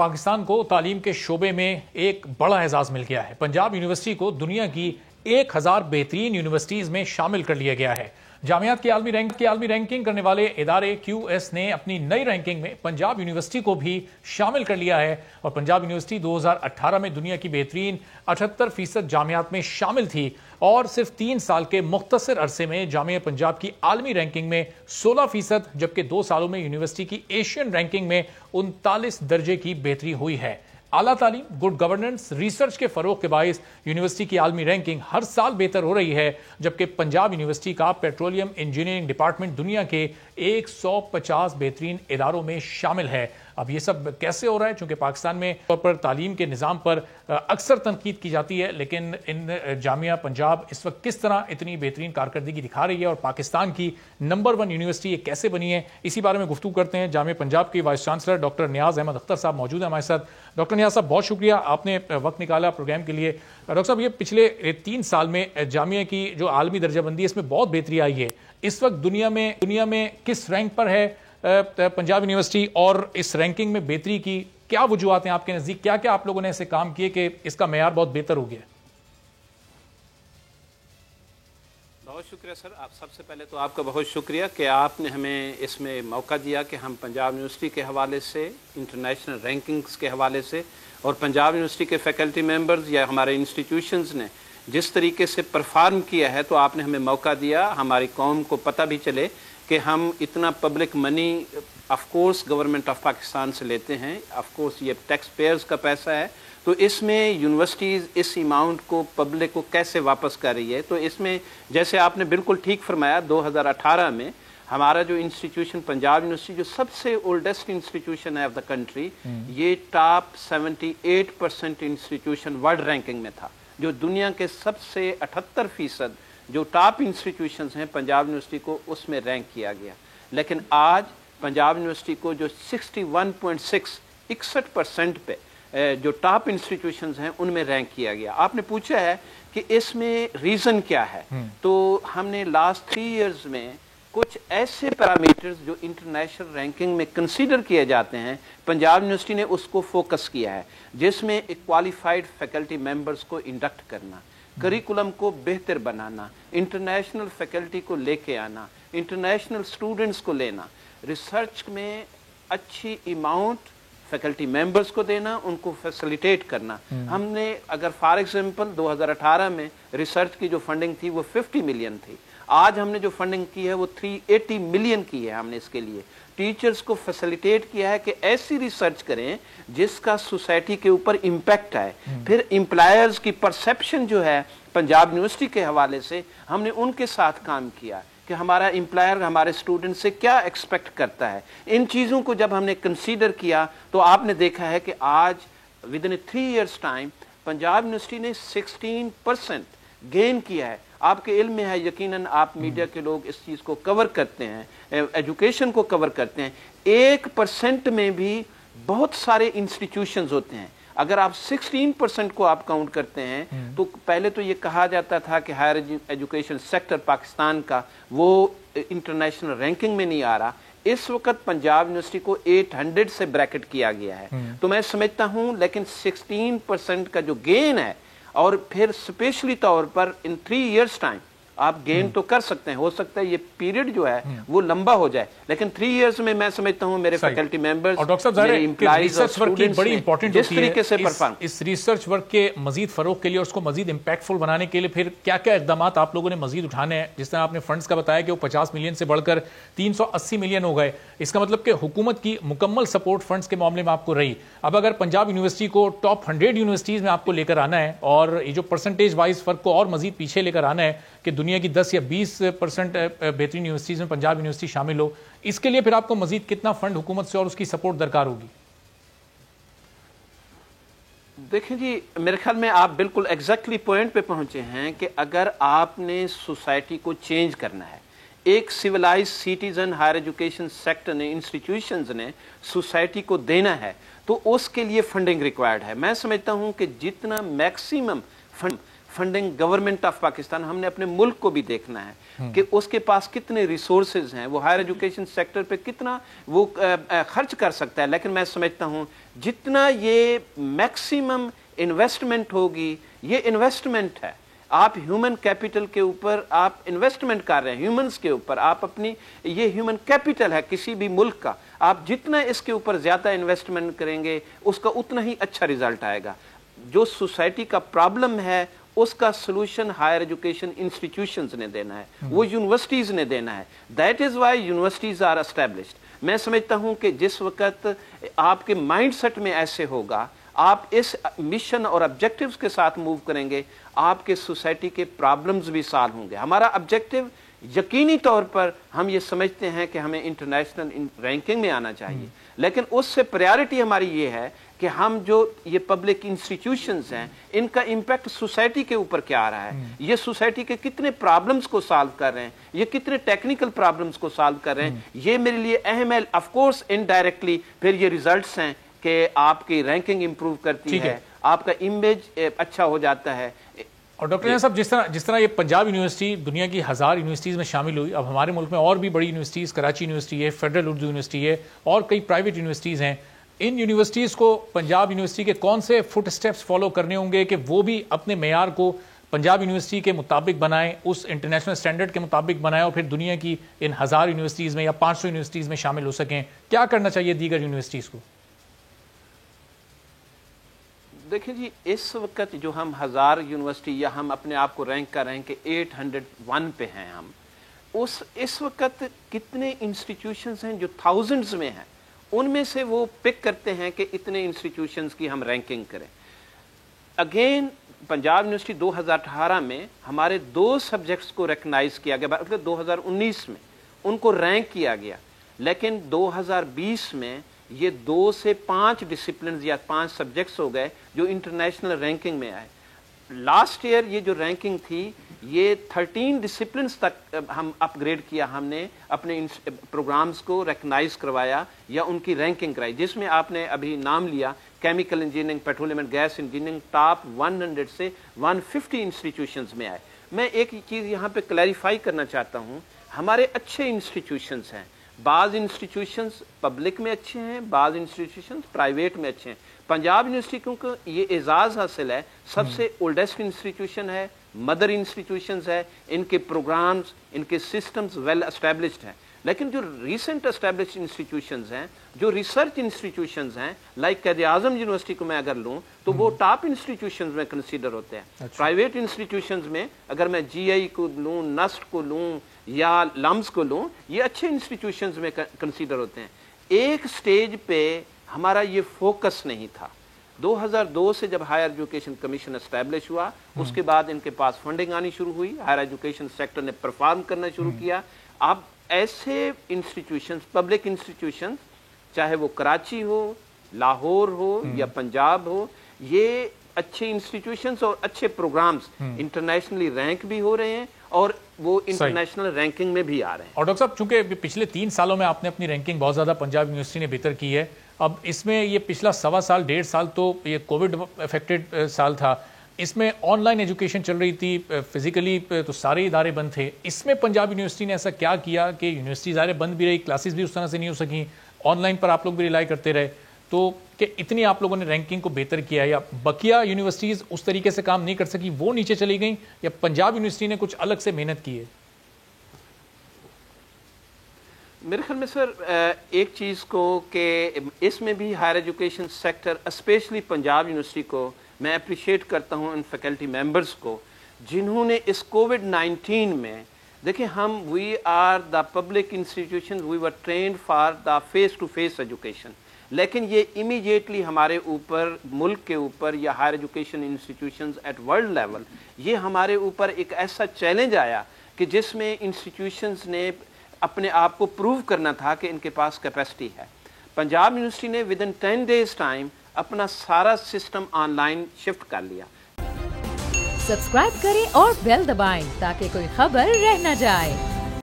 پاکستان کو تعلیم کے شعبے میں ایک بڑا اعزاز مل گیا ہے۔ پنجاب یونیورسٹی کو دنیا کی 1000 بہترین یونیورسٹیز میں شامل کر لیا گیا ہے۔ جامعات کی عالمی رینکنگ کرنے والے ادارے QS نے اپنی نئی رینکنگ میں پنجاب یونیورسٹی کو بھی شامل کر لیا ہے، اور پنجاب یونیورسٹی 2018 میں دنیا کی بہترین 78% جامعات میں شامل تھی، اور صرف 3 سال کے مختصر عرصے میں جامعہ پنجاب کی عالمی رینکنگ میں 16%، جبکہ 2 سالوں میں یونیورسٹی کی ایشین رینکنگ میں 39 درجے کی بہتری ہوئی ہے۔ اعلیٰ تعلیم، گڈ گورننس، ریسرچ کے فروغ کے باعث یونیورسٹی کی عالمی رینکنگ ہر سال بہتر ہو رہی ہے، جبکہ پنجاب یونیورسٹی کا پیٹرولیم انجینئرنگ ڈپارٹمنٹ دنیا کے 150 بہترین اداروں میں شامل ہے۔ اب یہ سب کیسے ہو رہا ہے؟ چونکہ پاکستان میں طور پر تعلیم کے نظام پر اکثر تنقید کی جاتی ہے، لیکن جامعہ پنجاب اس وقت کس طرح اتنی بہترین کارکردگی دکھا رہی ہے، اور پاکستان کی نمبر 1 یونیورسٹی یہ کیسے بنی ہے، اسی بارے میں گفتگو کرتے ہیں۔ جامعہ پنجاب کے وائس چانسلر ڈاکٹر نیاز احمد اختر صاحب موجود ہیں ہمارے ساتھ۔ ڈاکٹر نیاز صاحب، بہت شکریہ، آپ نے وقت نکالا پروگرام کے لیے۔ ڈاکٹر صاحب، یہ پچھلے 3 سال میں جامعہ کی جو عالمی درجہ بندی ہے اس میں بہت بہتری آئی ہے۔ اس وقت دنیا میں کس رینک پر ہے پنجاب یونیورسٹی، اور اس رینکنگ میں بہتری کی کیا وجوہات ہیں آپ کے نزدیک؟ کیا آپ لوگوں نے ایسے کام کیے کہ اس کا معیار بہت بہتر ہو گیا؟ بہت شکریہ سر، آپ سب سے پہلے تو آپ کا بہت شکریہ کہ آپ نے ہمیں اس میں موقع دیا کہ ہم پنجاب یونیورسٹی کے حوالے سے، انٹرنیشنل رینکنگز کے حوالے سے، اور پنجاب یونیورسٹی کے فیکلٹی ممبرز یا ہمارے انسٹیٹیوشنز نے جس طریقے سے پرفارم کیا ہے، تو آپ نے ہمیں موقع دیا ہماری قوم کو پتہ بھی چلے کہ ہم اتنا public money of course government of Pakistan سے لیتے ہیں، آف کورس یہ ٹیکس پیئرز کا پیسہ ہے، تو اس میں یونیورسٹیز اس اماؤنٹ کو پبلک کو کیسے واپس کر رہی ہے۔ تو اس میں جیسے آپ نے بالکل ٹھیک فرمایا، 2018 میں ہمارا جو انسٹیٹیوشن پنجاب یونیورسٹی جو سب سے اولڈسٹ انسٹیٹیوشن ہے آف دا کنٹری، یہ ٹاپ 78% انسٹیٹیوشن ورلڈ رینکنگ میں تھا، جو دنیا کے سب سے 78% جو ٹاپ انسٹیٹیوشنز ہیں پنجاب یونیورسٹی کو اس میں رینک کیا گیا۔ لیکن آج پنجاب یونیورسٹی کو جو 61% پہ جو ٹاپ انسٹیٹیوشنز ہیں ان میں رینک کیا گیا۔ آپ نے پوچھا ہے کہ اس میں ریزن کیا ہے، تو ہم نے لاسٹ 3 ایئرز میں کچھ ایسے پیرامیٹرز جو انٹرنیشنل رینکنگ میں کنسیڈر کیے جاتے ہیں، پنجاب یونیورسٹی نے اس کو فوکس کیا ہے، جس میں کوالیفائڈ فیکلٹی ممبرز کو انڈکٹ کرنا، کریکولم کو بہتر بنانا، انٹرنیشنل فیکلٹی کو لے کے آنا، انٹرنیشنل سٹوڈنٹس کو لینا، ریسرچ میں اچھی اماؤنٹ فیکلٹی ممبرز کو دینا، ان کو فیسیلیٹیٹ کرنا۔ ہم نے اگر فار ایگزامپل 2018 میں ریسرچ کی جو فنڈنگ تھی وہ 50 ملین تھی، آج ہم نے جو فنڈنگ کی ہے وہ 380 ملین کی ہے۔ ہم نے اس کے لیے ٹیچرز کو فیسیلیٹیٹ کیا ہے کہ ایسی ریسرچ کریں جس کا سوسائٹی کے اوپر امپیکٹ ہے۔ پھر امپلائرز کی پرسیپشن جو ہے پنجاب یونیورسٹی کے حوالے سے ہم نے ان کے ساتھ کام کیا کہ ہمارا امپلائر ہمارے اسٹوڈنٹ سے کیا ایکسپیکٹ کرتا ہے۔ ان چیزوں کو جب ہم نے کنسیڈر کیا تو آپ نے دیکھا ہے کہ آج with in 3 years time Punjab university نے 16% گین کیا ہے۔ آپ کے علم میں ہے، یقیناً آپ میڈیا کے لوگ اس چیز کو کور کرتے ہیں، ایجوکیشن کو کور کرتے ہیں، 1% میں بھی بہت سارے انسٹیٹیوشنز ہوتے ہیں۔ اگر آپ 16% کو آپ کاؤنٹ کرتے ہیں تو پہلے تو یہ کہا جاتا تھا کہ ہائر ایجوکیشن سیکٹر پاکستان کا وہ انٹرنیشنل رینکنگ میں نہیں آ رہا۔ اس وقت پنجاب یونیورسٹی کو 800 سے بریکٹ کیا گیا ہے، تو میں سمجھتا ہوں لیکن 16% کا جو گین ہے، اور پھر اسپیشلی طور پر ان 3 ایئرس ٹائم آپ گین تو کر سکتے ہیں، ہو سکتا ہے یہ پیریڈ جو ہے وہ لمبا ہو جائے، لیکن 3 ایئرس میں سمجھتا ہوں میرے فیکلٹی ممبرز اور ڈاکٹر صاحب ریسرچ ورک کی بڑی امپورٹنٹ جس طریقے سے پرفارم اس ریسرچ ورک کے مزید فروغ کے لیے اور اس کو مزید امپیکٹ فل بنانے کے لیے پھر کیا اقدامات آپ لوگوں نے مزید اٹھانے ہیں؟ جس طرح آپ نے فنڈز کا بتایا کہ وہ 50 ملین سے بڑھ کر 380 ملین ہو گئے، اس کا مطلب کہ حکومت کی مکمل سپورٹ فنڈز کے معاملے میں آپ کو رہی۔ اب اگر پنجاب یونیورسٹی کو ٹاپ 100 یونیورسٹیز میں آپ کو لے کر آنا ہے، اور یہ جو پرسنٹیج وائز فرق کو اور مزید پیچھے لے کر آنا ہے کہ دنیا کی 10 یا 20% بہترین یونیورسٹیز میں پنجاب یونیورسٹی شامل ہو، اس کے لیے پھر آپ کو مزید کتنا فنڈ حکومت سے اور اس کی سپورٹ درکار ہوگی؟ دیکھیں جی، میرے خیال میں آپ بالکل ایگزیکٹلی پوائنٹ پہ پہنچے ہیں کہ اگر آپ نے سوسائٹی کو چینج کرنا ہے، ایک civilised citizen higher education sector نے، انسٹیٹیوشنز نے سوسائٹی کو دینا ہے، تو اس کے لیے فنڈنگ ریکوائرڈ ہے۔ میں سمجھتا ہوں کہ جتنا maximum funding government of Pakistan, हमने अपने मुल्क को भी देखना है कि उसके पास कितने रिसोर्सेज हैं, वो हायर एजुकेशन सेक्टर पे कितना वो खर्च कर सकता है। लेकिन मैं समझता हूँ जितना ये मैक्सिमम इन्वेस्टमेंट होगी, ये इन्वेस्टमेंट है, आप ह्यूमन कैपिटल के ऊपर आप इन्वेस्टमेंट कर रहे हैं, ह्यूमंस के ऊपर, आप अपनी, ये ह्यूमन कैपिटल है किसी भी मुल्क का, आप जितना इसके ऊपर ज्यादा इन्वेस्टमेंट करेंगे उसका उतना ही अच्छा रिजल्ट आएगा। जो सोसाइटी का प्रॉब्लम है उसका सोल्यूशन हायर एजुकेशन इंस्टीट्यूशंस ने देना है, वो यूनिवर्सिटीज ने देना है। That is why universities are established. मैं समझता हूं कि जिस वक्त आपके माइंडसेट में ऐसे होगा, आप इस मिशन और ऑब्जेक्टिव्स के साथ मूव करेंगे, आपके सोसाइटी के प्रॉब्लम्स भी सॉल्व होंगे। हमारा ऑब्जेक्टिव यकीनी तौर पर हम ये समझते हैं कि हमें इंटरनेशनल रैंकिंग में आना चाहिए, लेकिन उससे प्रायोरिटी हमारी ये है कि हम जो ये पब्लिक इंस्टीट्यूशंस हैं इनका इम्पैक्ट सोसाइटी के ऊपर क्या आ रहा है, ये सोसाइटी के कितने प्रॉब्लम्स को सॉल्व कर रहे हैं, ये कितने टेक्निकल प्रॉब्लम्स को सॉल्व कर रहे हैं, ये मेरे लिए अहम है। ऑफ कोर्स इनडायरेक्टली फिर ये रिजल्ट्स हैं कि आपकी रैंकिंग इंप्रूव करती है, आपका इमेज अच्छा हो जाता है। और डॉक्टर साहब, जिस तरह ये पंजाब यूनिवर्सिटी दुनिया की 1000 यूनिवर्सिटीज़ में शामिल हुई, अब हमारे मुल्क में और भी बड़ी यूनिवर्सिटीज़, कराची यूनिवर्सिटी है, फेडरल उर्दू यूनिवर्सिटी है और कई प्राइवेट यूनिवर्सिटीज़ हैं। इन यूनिवर्सिटीज़ को पंजाब यूनिवर्सिटी के कौन से फुट स्टेप्स फॉलो करने होंगे कि वो भी अपने मेयार को पंजाब यूनिवर्सिटी के मुताबिक बनाएं, उस इंटरनेशनल स्टैंडर्ड के मुताबिक बनाएं और फिर दुनिया की इन 1000 यूनिवर्सिटीज़ में या 500 यूनिवर्सिटीज़ में शामिल हो सकें? क्या करना चाहिए दीगर यूनिवर्सिटीज़ को? देखिए जी, इस वक्त जो हम 1000 यूनिवर्सिटी या हम अपने आप को रैंक कर रहे हैं कि 801 पे हैं हम, इस वक्त कितने इंस्टीट्यूशंस हैं जो थाउजेंड्स में हैं, उनमें से वो पिक करते हैं कि इतने इंस्टीट्यूशंस की हम रैंकिंग करें। अगेन पंजाब यूनिवर्सिटी 2018 में हमारे 2 सब्जेक्ट्स को रिकग्नाइज किया गया, बल्कि 2019 में उनको रैंक किया गया, लेकिन 2020 में ये 2 से 5 डिसिप्लिन या 5 सब्जेक्ट्स हो गए जो इंटरनेशनल रैंकिंग में आए। लास्ट ईयर ये जो रैंकिंग थी ये 13 डिसिप्लिन्स तक हम अपग्रेड किया, हमने अपने प्रोग्राम्स को रिकग्नाइज करवाया या उनकी रैंकिंग कराई, जिसमें आपने अभी नाम लिया chemical engineering, petroleum and gas engineering, top 100 से 150 इंस्टीट्यूशंस में आए। मैं एक चीज़ यहाँ पे क्लैरिफाई करना चाहता हूँ, हमारे अच्छे इंस्टीट्यूशंस हैं, बाज़ इंस्टीट्यूशंस पब्लिक में अच्छे हैं, बाज़ इंस्टीट्यूशंस प्राइवेट में अच्छे हैं। पंजाब यूनिवर्सिटी क्योंकि ये एजाज़ हासिल है, सबसे ओल्डेस्ट इंस्टीट्यूशन है, मदर इंस्टीट्यूशंस है, इनके प्रोग्राम्स, इनके सिस्टम्स वेल एस्टेब्लिश्ड हैं। लेकिन जो रिसेंट एस्टेब्लिश्ड इंस्टीट्यूशंस हैं, जो रिसर्च इंस्टीट्यूशंस हैं, लाइक क़ायद आज़म यूनिवर्सिटी को मैं अगर लूँ तो वो टॉप इंस्टीट्यूशंस में कंसीडर होते हैं। अच्छा। प्राइवेट इंस्टीट्यूशंस में अगर मैं GI को लूँ, नस्ट को लूँ या लम्स को लूँ, ये अच्छे इंस्टीट्यूशंस में कंसीडर होते हैं। एक स्टेज पे हमारा ये फोकस नहीं था। 2002 से जब हायर एजुकेशन कमीशन एस्टैब्लिश हुआ, उसके बाद इनके पास फंडिंग आनी शुरू हुई, हायर एजुकेशन सेक्टर ने परफॉर्म करना शुरू किया। अब ऐसे इंस्टीट्यूशंस, पब्लिक इंस्टीट्यूशंस, चाहे वो कराची हो, लाहौर हो या पंजाब हो, ये अच्छे इंस्टीट्यूशंस और अच्छे प्रोग्राम्स इंटरनेशनली रैंक भी हो रहे हैं और वो इंटरनेशनल रैंकिंग में भी आ रहे हैं। और डॉक्टर साहब, चूंकि पिछले 3 सालों में आपने अपनी रैंकिंग बहुत ज़्यादा पंजाब यूनिवर्सिटी ने बेहतर की है, अब इसमें ये पिछला 1.25 साल 1.5 साल तो ये कोविड अफेक्टेड साल था, इसमें ऑनलाइन एजुकेशन चल रही थी, फिजिकली तो सारे इदारे बंद थे। इसमें पंजाब यूनिवर्सिटी ने ऐसा क्या किया कि यूनिवर्सिटी इदारे बंद भी रही, क्लासेस भी उस तरह से नहीं हो सकी, ऑनलाइन पर आप लोग भी रिलाई करते रहे, तो कि इतनी आप लोगों ने रैंकिंग को बेहतर किया, या बकिया यूनिवर्सिटीज़ उस तरीके से काम नहीं कर सकी, वो नीचे चली गई, या पंजाब यूनिवर्सिटी ने कुछ अलग से मेहनत की है? मेरे ख्याल में सर एक चीज़ को कि इसमें भी higher education sector, specially Punjab university को मैं अप्रिशिएट करता हूँ इन फैकल्टी मेंबर्स को, जिन्होंने इस कोविड-19 में, देखिए हम we are the public institution, we were trained for the face to face education, लेकिन ये इमीडिएटली हमारे ऊपर, मुल्क के ऊपर या higher education institutions at world level, ये हमारे ऊपर एक ऐसा चैलेंज आया कि जिसमें इंस्टीट्यूशंस ने अपने आप को प्रूव करना था कि इनके पास कैपेसिटी है। पंजाब यूनिवर्सिटी ने विद इन 10 days टाइम अपना सारा सिस्टम ऑनलाइन शिफ्ट कर लिया। सब्सक्राइब करें और बेल दबाएं ताकि कोई खबर रह न जाए।